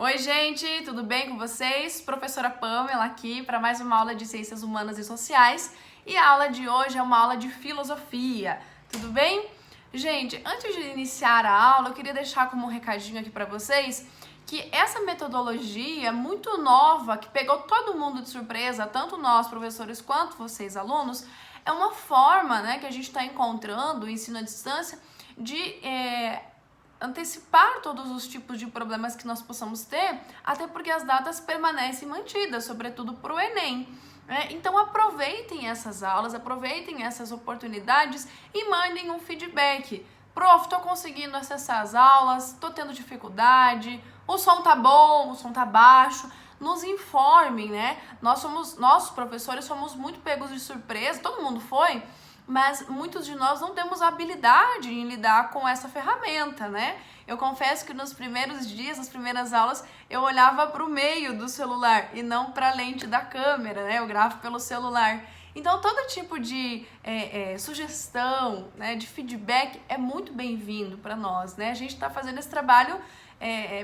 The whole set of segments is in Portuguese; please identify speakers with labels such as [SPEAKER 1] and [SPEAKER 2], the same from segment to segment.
[SPEAKER 1] Oi, gente, tudo bem com vocês? Professora Pamela aqui para mais uma aula de Ciências Humanas e Sociais. E a aula de hoje é uma aula de filosofia, tudo bem? Gente, antes de iniciar a aula, eu queria deixar como um recadinho aqui para vocês que essa metodologia muito nova, que pegou todo mundo de surpresa, tanto nós, professores, quanto vocês, alunos, é uma forma, que a gente está encontrando, o ensino à distância, de antecipar todos os tipos de problemas que nós possamos ter, até porque as datas permanecem mantidas, sobretudo para o Enem. Então aproveitem essas aulas, aproveitem essas oportunidades e mandem um feedback. Prof, tô conseguindo acessar as aulas, tô tendo dificuldade, o som tá bom, o som tá baixo. Nos informem, Nós professores somos muito pegos de surpresa, todo mundo foi, mas muitos de nós não temos habilidade em lidar com essa ferramenta, Eu confesso que nos primeiros dias, nas primeiras aulas, eu olhava para o meio do celular e não para a lente da câmera, Eu gravo pelo celular. Então, todo tipo de sugestão, de feedback é muito bem-vindo para nós, A gente está fazendo esse trabalho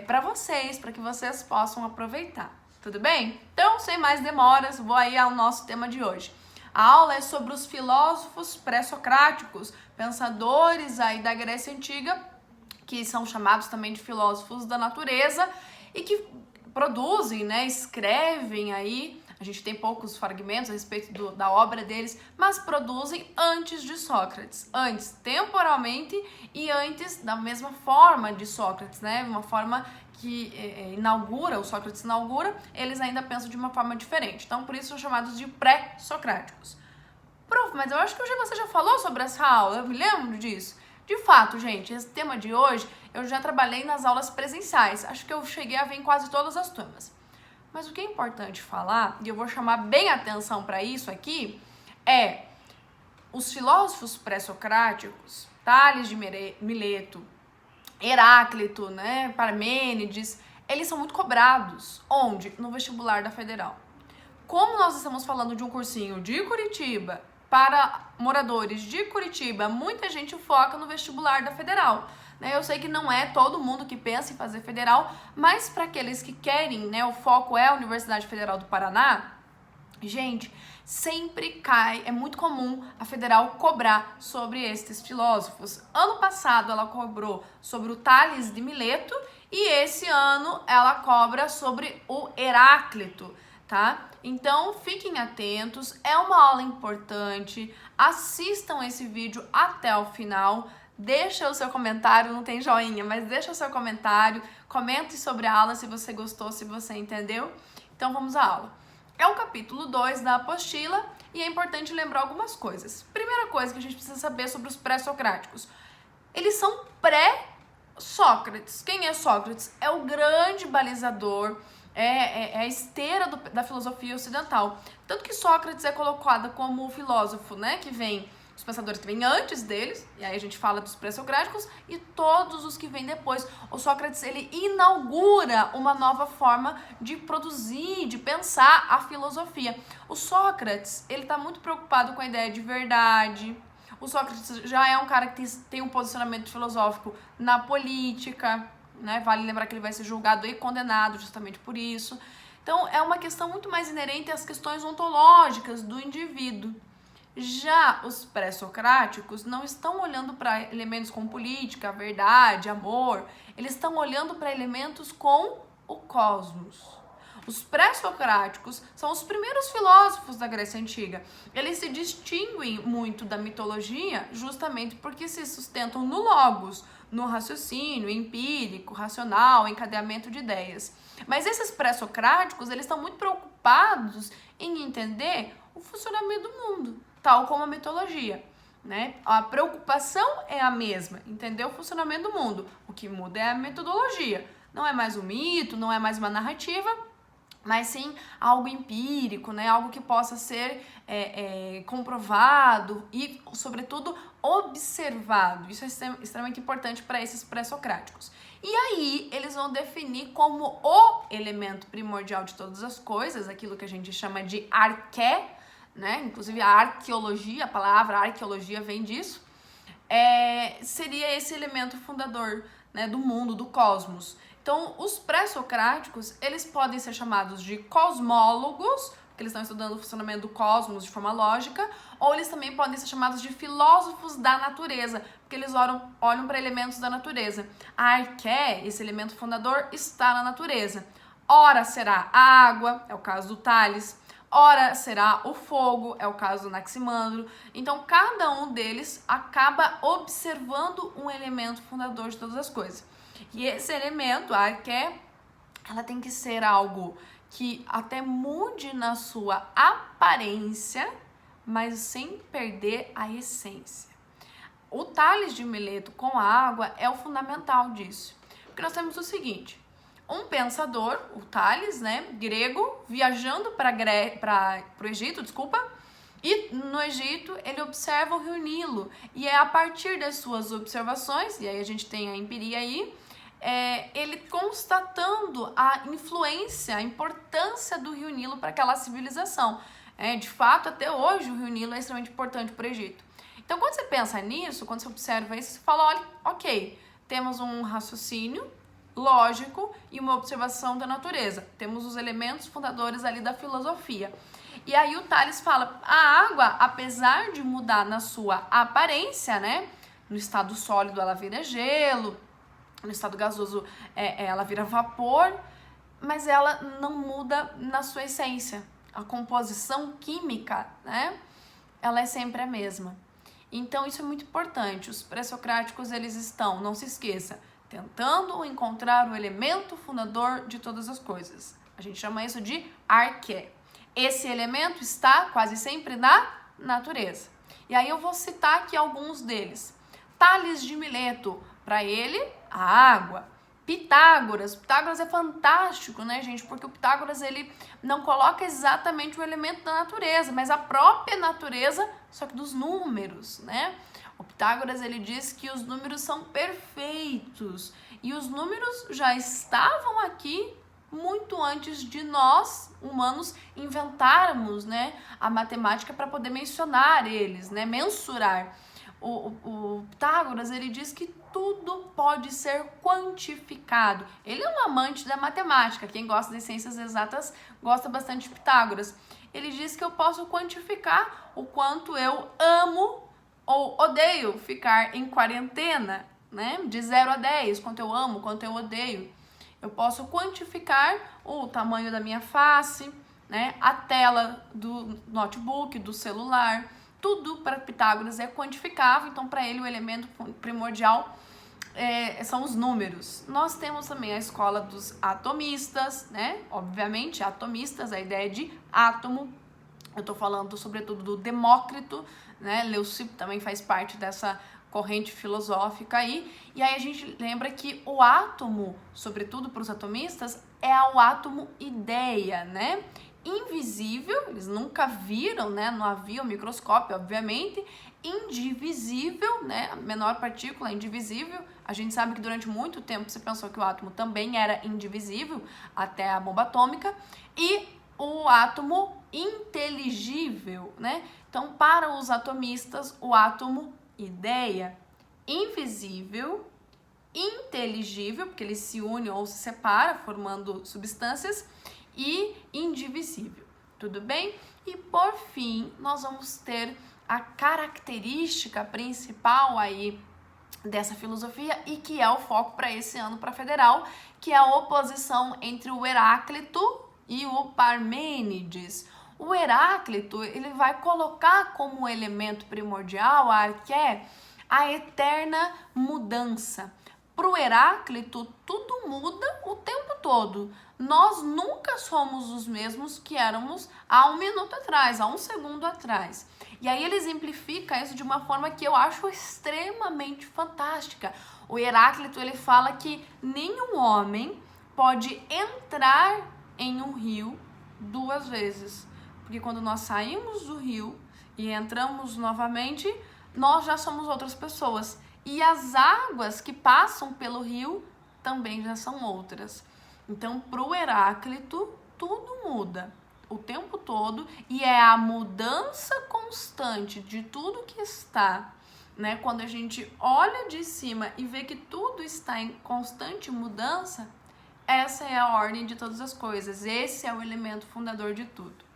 [SPEAKER 1] para vocês, para que vocês possam aproveitar, tudo bem? Então, sem mais demoras, vou aí ao nosso tema de hoje. A aula é sobre os filósofos pré-socráticos, pensadores aí da Grécia Antiga, que são chamados também de filósofos da natureza e que produzem, escrevem aí. A gente tem poucos fragmentos a respeito da obra deles, mas produzem antes de Sócrates, antes temporalmente e antes da mesma forma de Sócrates, Uma forma que o Sócrates inaugura, eles ainda pensam de uma forma diferente. Então, por isso são chamados de pré-socráticos. Prof, mas eu acho que você já falou sobre essa aula, eu me lembro disso. De fato, gente, esse tema de hoje eu já trabalhei nas aulas presenciais. Acho que eu cheguei a ver em quase todas as turmas. Mas o que é importante falar, e eu vou chamar bem a atenção para isso aqui, é os filósofos pré-socráticos, Tales de Mileto, Heráclito, Parmênides, eles são muito cobrados. Onde? No vestibular da Federal. Como nós estamos falando de um cursinho de Curitiba para moradores de Curitiba, muita gente foca no vestibular da Federal. Eu sei que não é todo mundo que pensa em fazer federal, mas para aqueles que querem, o foco é a Universidade Federal do Paraná, gente, sempre cai, é muito comum a Federal cobrar sobre esses filósofos. Ano passado ela cobrou sobre o Tales de Mileto e esse ano ela cobra sobre o Heráclito, tá? Então fiquem atentos, é uma aula importante, assistam esse vídeo até o final. Deixa o seu comentário, não tem joinha, mas deixa o seu comentário, comente sobre a aula se você gostou, se você entendeu. Então vamos à aula. É o capítulo 2 da apostila e é importante lembrar algumas coisas. Primeira coisa que a gente precisa saber sobre os pré-socráticos. Eles são pré-Sócrates. Quem é Sócrates? É o grande balizador, é a esteira da filosofia ocidental. Tanto que Sócrates é colocado como o filósofo, que vem... Os pensadores que vêm antes deles, e aí a gente fala dos pré-socráticos, e todos os que vêm depois. O Sócrates, ele inaugura uma nova forma de produzir, de pensar a filosofia. O Sócrates, ele está muito preocupado com a ideia de verdade. O Sócrates já é um cara que tem um posicionamento filosófico na política, Vale lembrar que ele vai ser julgado e condenado justamente por isso. Então, é uma questão muito mais inerente às questões ontológicas do indivíduo. Já os pré-socráticos não estão olhando para elementos com política, verdade, amor. Eles estão olhando para elementos com o cosmos. Os pré-socráticos são os primeiros filósofos da Grécia Antiga. Eles se distinguem muito da mitologia justamente porque se sustentam no logos, no raciocínio empírico, racional, encadeamento de ideias. Mas esses pré-socráticos, eles estão muito preocupados em entender o funcionamento do mundo, tal como a mitologia, A preocupação é a mesma, entender o funcionamento do mundo. O que muda é a metodologia. Não é mais um mito, não é mais uma narrativa, mas sim algo empírico, Algo que possa ser comprovado e, sobretudo, observado. Isso é extremamente importante para esses pré-socráticos. E aí, eles vão definir como o elemento primordial de todas as coisas, aquilo que a gente chama de arqué, Inclusive a arqueologia, a palavra arqueologia vem disso, seria esse elemento fundador, do mundo, do cosmos. Então, os pré-socráticos, eles podem ser chamados de cosmólogos, porque eles estão estudando o funcionamento do cosmos de forma lógica, ou eles também podem ser chamados de filósofos da natureza, porque eles olham para elementos da natureza. A arqué, esse elemento fundador, está na natureza. Ora será a água, é o caso do Tales. Ora será o fogo, é o caso do Anaximandro. Então, cada um deles acaba observando um elemento fundador de todas as coisas. E esse elemento, a arqué, ela tem que ser algo que até mude na sua aparência, mas sem perder a essência. O Tales de Mileto com a água é o fundamental disso. Porque nós temos o seguinte: um pensador, o Tales, grego, viajando para o Egito, e no Egito ele observa o rio Nilo. E é a partir das suas observações, e aí a gente tem a empiria aí, ele constatando a influência, a importância do rio Nilo para aquela civilização. De fato, até hoje o rio Nilo é extremamente importante para o Egito. Então, quando você pensa nisso, quando você observa isso, você fala, olha, ok, temos um raciocínio lógico e uma observação da natureza. Temos os elementos fundadores ali da filosofia. E aí o Tales fala, a água, apesar de mudar na sua aparência, no estado sólido ela vira gelo, no estado gasoso ela vira vapor, mas ela não muda na sua essência. A composição química, ela é sempre a mesma. Então isso é muito importante. Os pré-socráticos, eles estão, não se esqueça, tentando encontrar o elemento fundador de todas as coisas. A gente chama isso de arqué. Esse elemento está quase sempre na natureza. E aí eu vou citar aqui alguns deles. Tales de Mileto, para ele, a água. Pitágoras é fantástico, gente? Porque o Pitágoras, ele não coloca exatamente o elemento da natureza, mas a própria natureza, só que dos números, O Pitágoras, ele diz que os números são perfeitos e os números já estavam aqui muito antes de nós, humanos, inventarmos, a matemática para poder mencionar eles, mensurar. O Pitágoras, ele diz que tudo pode ser quantificado. Ele é um amante da matemática. Quem gosta de ciências exatas gosta bastante de Pitágoras. Ele diz que eu posso quantificar o quanto eu amo ou odeio ficar em quarentena, de 0 a 10, quanto eu amo, quanto eu odeio. Eu posso quantificar o tamanho da minha face, a tela do notebook, do celular. Tudo para Pitágoras é quantificável, então para ele o elemento primordial são os números. Nós temos também a escola dos atomistas, Obviamente, atomistas, a ideia de átomo. Eu estou falando sobretudo do Demócrito, Leucipo também faz parte dessa corrente filosófica aí. E aí a gente lembra que o átomo, sobretudo para os atomistas, é o átomo ideia, invisível, eles nunca viram, não havia o microscópio, obviamente, indivisível, a menor partícula indivisível. A gente sabe que durante muito tempo se pensou que o átomo também era indivisível, até a bomba atômica, e o átomo inteligível, Então, para os atomistas, o átomo ideia, invisível, inteligível, porque ele se une ou se separa, formando substâncias, e indivisível, tudo bem? E por fim, nós vamos ter a característica principal aí dessa filosofia e que é o foco para esse ano para Federal, que é a oposição entre o Heráclito e o Parmênides. O Heráclito, ele vai colocar como elemento primordial, a arqué, a eterna mudança. Para o Heráclito, tudo muda o tempo todo. Nós nunca somos os mesmos que éramos há 1 minuto atrás, há 1 segundo atrás. E aí ele exemplifica isso de uma forma que eu acho extremamente fantástica. O Heráclito, ele fala que nenhum homem pode entrar em um rio 2 vezes. Porque quando nós saímos do rio e entramos novamente, nós já somos outras pessoas. E as águas que passam pelo rio também já são outras. Então, para o Heráclito, tudo muda o tempo todo e é a mudança constante de tudo que está, Quando a gente olha de cima e vê que tudo está em constante mudança, essa é a ordem de todas as coisas, esse é o elemento fundador de tudo.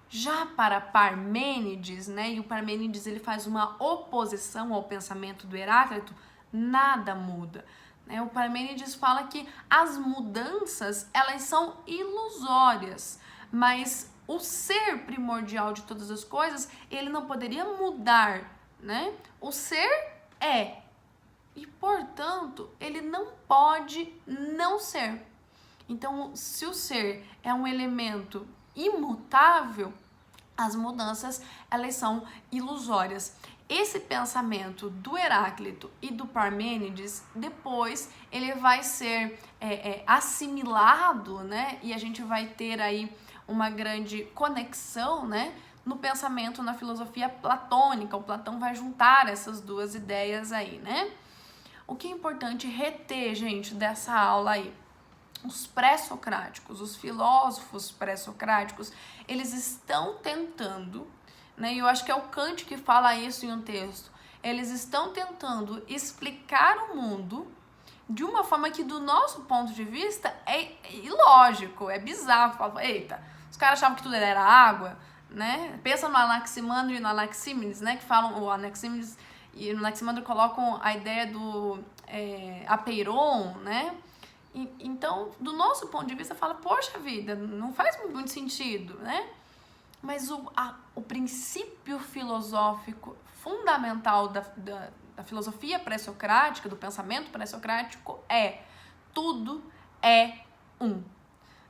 [SPEAKER 1] Já para Parmênides, né, e o Parmênides ele faz uma oposição ao pensamento do Heráclito, nada muda. Né? O Parmênides fala que as mudanças, elas são ilusórias, mas o ser primordial de todas as coisas, ele não poderia mudar, né? O ser é, e portanto, ele não pode não ser. Então, se o ser é um elemento imutável, as mudanças, elas são ilusórias. Esse pensamento do Heráclito e do Parmênides, depois ele vai ser assimilado, né? E a gente vai ter aí uma grande conexão, né? No pensamento, na filosofia platônica. O Platão vai juntar essas duas ideias aí, né? O que é importante reter, gente, dessa aula aí? Os pré-socráticos, os filósofos pré-socráticos, eles estão tentando, né, e eu acho que é o Kant que fala isso em um texto, eles estão tentando explicar o mundo de uma forma que, do nosso ponto de vista, é ilógico, é bizarro. Fala, eita, os caras achavam que tudo era água, né? Pensa no Anaximandro e no Anaxímenes, né, que falam, o Anaxímenes e no Anaximandro colocam a ideia do apeiron, né? Então, do nosso ponto de vista, fala, poxa vida, não faz muito sentido, né? Mas o princípio filosófico fundamental da filosofia pré-socrática, do pensamento pré-socrático tudo é um,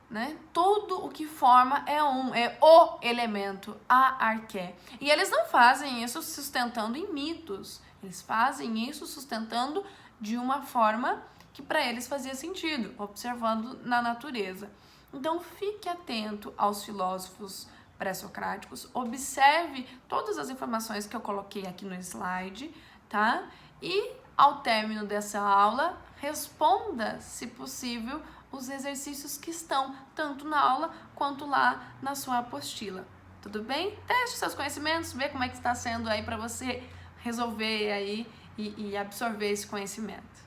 [SPEAKER 1] né? Tudo o que forma é um, é o elemento, a arqué. E eles não fazem isso sustentando em mitos, eles fazem isso sustentando de uma forma que para eles fazia sentido, observando na natureza. Então, fique atento aos filósofos pré-socráticos, observe todas as informações que eu coloquei aqui no slide, tá? E, ao término dessa aula, responda, se possível, os exercícios que estão tanto na aula quanto lá na sua apostila. Tudo bem? Teste seus conhecimentos, vê como é que está sendo aí para você resolver aí e absorver esse conhecimento.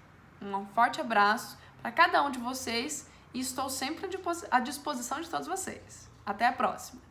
[SPEAKER 1] Um forte abraço para cada um de vocês e estou sempre à disposição de todos vocês. Até a próxima!